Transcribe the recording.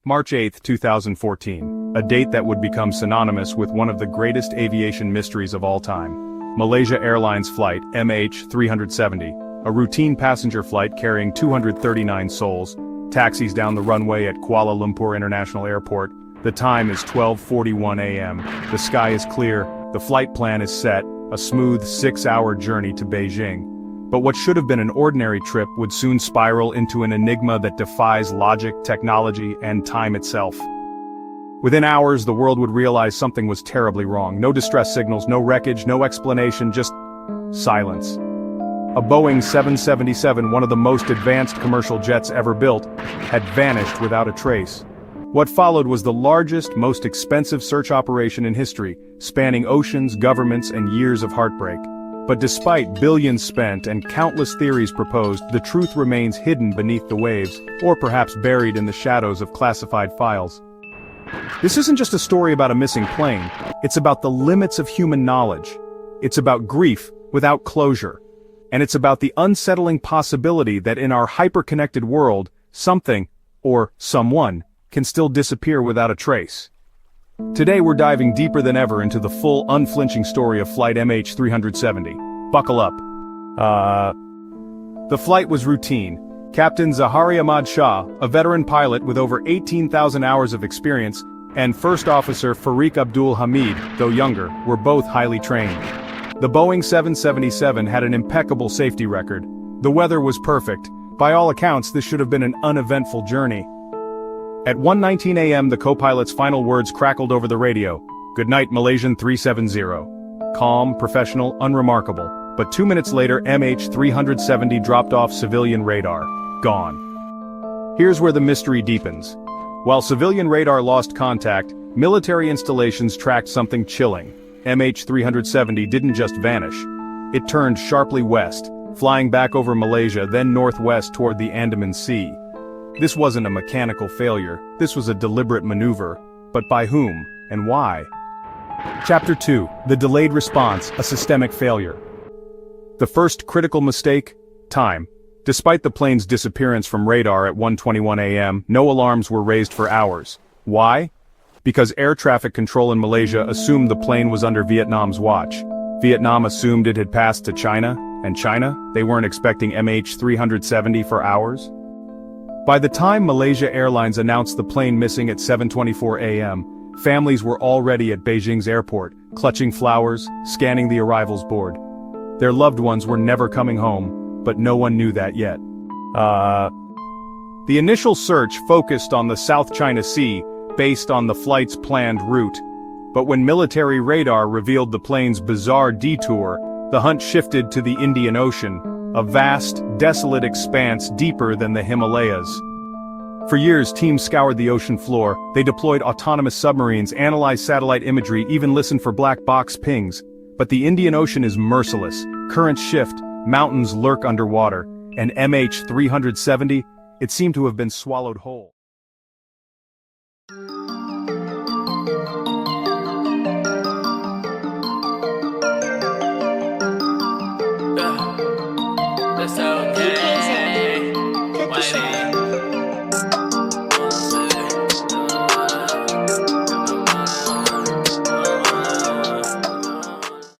March 8, 2014, a date that would become synonymous with one of the greatest aviation mysteries of all time. Malaysia Airlines Flight MH370, a routine passenger flight carrying 239 souls, taxis down the runway at Kuala Lumpur International Airport. The time is 12:41 a.m. The sky is clear, the flight plan is set, a smooth 6-hour journey to Beijing. But what should have been an ordinary trip would soon spiral into an enigma that defies logic, technology, and time itself. Within hours, the world would realize something was terribly wrong. No distress signals, no wreckage, no explanation, just silence. A Boeing 777, one of the most advanced commercial jets ever built, had vanished without a trace. What followed was the largest, most expensive search operation in history, spanning oceans, governments, and years of heartbreak. But despite billions spent and countless theories proposed, the truth remains hidden beneath the waves, or perhaps buried in the shadows of classified files. This isn't just a story about a missing plane, it's about the limits of human knowledge. It's about grief without closure. And it's about the unsettling possibility that in our hyper-connected world, something, or someone, can still disappear without a trace. Today we're diving deeper than ever into the full, unflinching story of Flight MH370. Buckle up. The flight was routine. Captain Zahari Ahmad Shah, a veteran pilot with over 18,000 hours of experience, and First Officer Fariq Abdul Hamid, though younger, were both highly trained. The Boeing 777 had an impeccable safety record. The weather was perfect. By all accounts, this should have been an uneventful journey. At 1:19 a.m. the co-pilot's final words crackled over the radio. "Good night, Malaysian 370. Calm, professional, unremarkable. But 2 minutes later, MH370 dropped off civilian radar. Gone. Here's where the mystery deepens. While civilian radar lost contact, military installations tracked something chilling. MH370 didn't just vanish. It turned sharply west, flying back over Malaysia, then northwest toward the Andaman Sea. This wasn't a mechanical failure, this was a deliberate maneuver. But by whom, and why? Chapter 2, The Delayed Response, a Systemic Failure. The first critical mistake? Time. Despite the plane's disappearance from radar at 1:21 a.m., no alarms were raised for hours. Why? Because air traffic control in Malaysia assumed the plane was under Vietnam's watch. Vietnam assumed it had passed to China, and China, they weren't expecting MH370 for hours. By the time Malaysia Airlines announced the plane missing at 7:24 a.m., families were already at Beijing's airport, clutching flowers, scanning the arrivals board. Their loved ones were never coming home, but no one knew that yet. The initial search focused on the South China Sea, based on the flight's planned route. But when military radar revealed the plane's bizarre detour, the hunt shifted to the Indian Ocean, a vast, desolate expanse deeper than the Himalayas. For years, teams scoured the ocean floor. They deployed autonomous submarines, analyzed satellite imagery, even listened for black box pings. But the Indian Ocean is merciless. Currents shift, mountains lurk underwater, and MH370, it seemed to have been swallowed whole. That's okay.